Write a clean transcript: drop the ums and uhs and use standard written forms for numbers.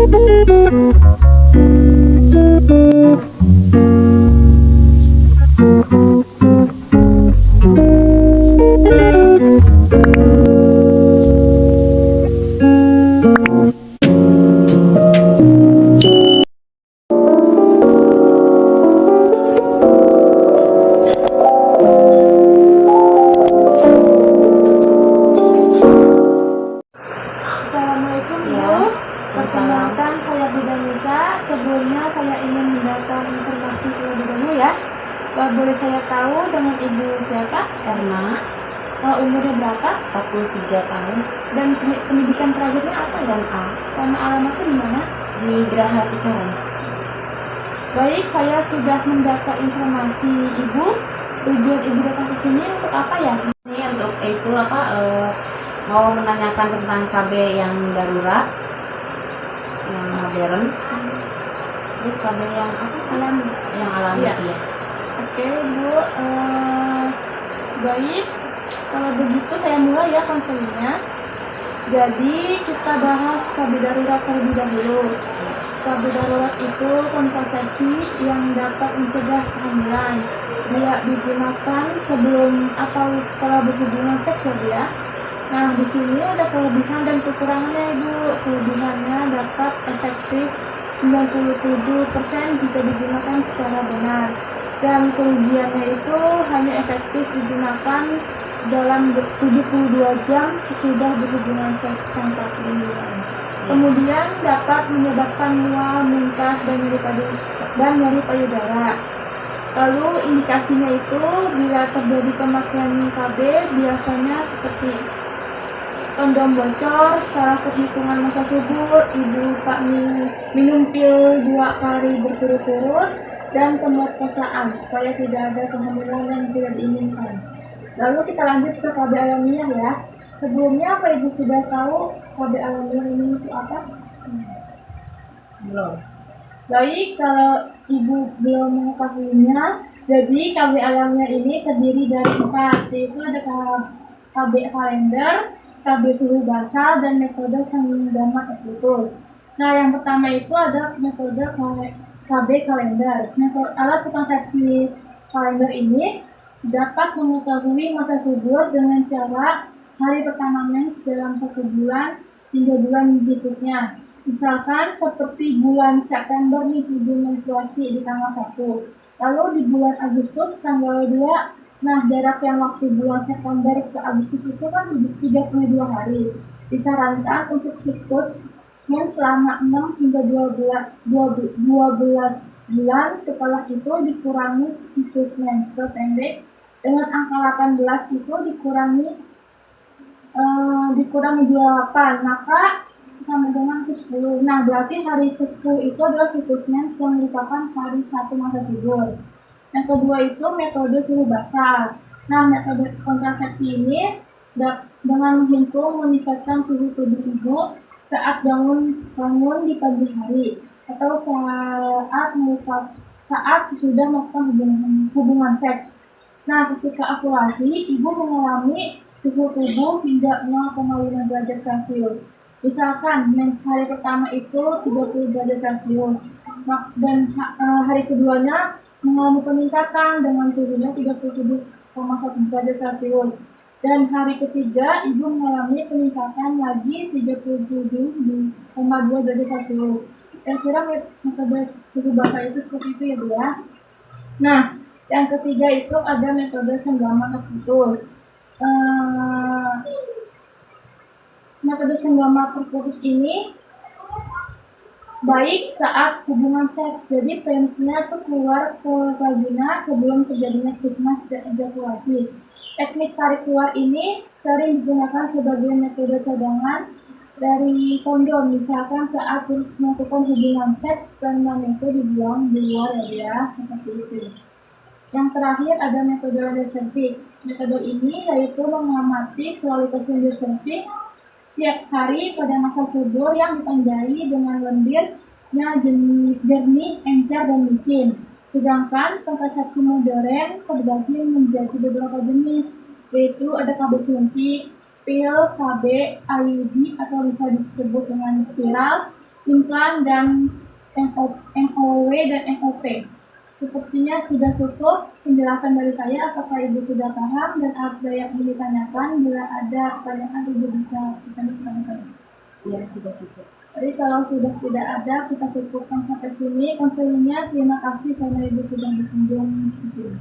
Assalamualaikum Ibu. Perkenalkan saya Bida Nisa. Sebelumnya saya ingin mendapatkan informasi terlebih dahulu ya. Boleh saya tahu dengan Ibu siapa? Karena Umurnya berapa? 43 tahun, Dan pendidikan terakhirnya apa ya? SMA Sama alamatnya di mana? di Geraha Cikarang. Baik, saya sudah mendapat informasi Ibu. Tujuan Ibu datang ke sini untuk apa ya? Ini untuk itu mau menanyakan tentang KB yang darurat, yang modern, terus KB yang alami Iya. ya. Oke Bu, baik. Kalau begitu saya mulai ya konselingnya. Jadi kita bahas KB darurat terlebih dahulu. KB darurat itu kontrasepsi yang dapat mencegah kehamilan. Dia digunakan sebelum atau setelah berhubungan seks ya Bu ya. Nah di sini ada kelebihan dan kekurangannya Ibu. Kelebihannya dapat efektif 97% jika digunakan secara benar. Dan kerugiannya itu hanya efektif digunakan dalam 72 jam sesudah berhubungan seks tanpa perlindungan. Kemudian dapat menyebabkan mual, muntah, dan nyeri payudara. Lalu indikasinya itu bila terjadi pemakaian KB biasanya seperti kondom bocor, salah perhitungan masa subur, ibu lupa minum pil 2 kali berturut-turut, dan pemerkosaan supaya tidak ada kehamilan yang tidak diinginkan. Lalu kita lanjut ke KB alamiah ya. Sebelumnya apa Ibu sudah tahu KB alamiah ini itu apa? Belum. Baik, kalau Ibu belum mengetahuinya, jadi KB alamiah ini terdiri dari 4, yaitu ada KB kalender, KB suhu basal, dan metode senggama terputus. Nah, yang pertama itu ada metode KB kalender. Alat kontrasepsi kalender ini dapat mengetahui masa subur dengan cara hari pertama mens dalam 1 bulan hingga bulan berikutnya. Misalkan seperti bulan September nih ibu menstruasi di tanggal 1. Lalu di bulan Agustus tanggal 2, nah jarak yang waktu bulan September ke Agustus itu kan 32 hari. Disarankan untuk siklus mens selama 6 hingga 12 bulan, setelah itu dikurangi siklus mens terpendek dengan angka 18 itu dikurangi 28, maka sama dengan ke-10. Nah, berarti hari ke-10 itu adalah siklus mens yang merupakan hari 1 masa subur. Yang kedua itu metode suhu basal. Nah, metode kontrasepsi ini dengan menghitung meningkatkan suhu tubuh ibu saat bangun di pagi hari atau saat sesudah melakukan hubungan seks. Nah, ketika ovulasi, ibu mengalami suhu tubuh hingga 0,5 derajat Celcius. Misalkan mens hari pertama itu 30 derajat Celcius, dan hari keduanya mengalami peningkatan dengan suhunya 37,1 derajat Celcius. Dan hari ketiga, ibu mengalami peningkatan lagi 37,2 derajat Celcius. Kira-kira metode suhu basal itu seperti itu ya Bu ya. Nah, yang ketiga itu ada metode senggama terputus. Metode senggama terputus ini baik saat hubungan seks, jadi pensnya itu keluar ke vagina sebelum terjadinya klikmas dan ejakulasi. Teknik tarik keluar ini sering digunakan sebagai metode cadangan dari kondom, misalkan saat melakukan hubungan seks spermanya itu dibuang di luar ya, seperti itu. Yang terakhir ada metode laser cervix. Metode ini yaitu mengamati kualitas laser cervix setiap hari pada masa subur yang ditandai dengan lendirnya jernih, encer, dan licin. Sedangkan kontrasepsi modern terbagi menjadi beberapa jenis, yaitu ada KB suntik, pil, KB, IUD atau bisa disebut dengan spiral, implan dan MOW dan MOP. Sepertinya sudah cukup penjelasan dari saya. Apakah Ibu sudah paham dan ada yang ingin ditanyakan? Bila ada pertanyaan, Ibu bisa bertanya kepada saya. Ya, sudah cukup. Jadi kalau sudah tidak ada, kita cukupkan sampai sini konselingnya. Terima kasih karena Ibu sudah berkunjung di sini.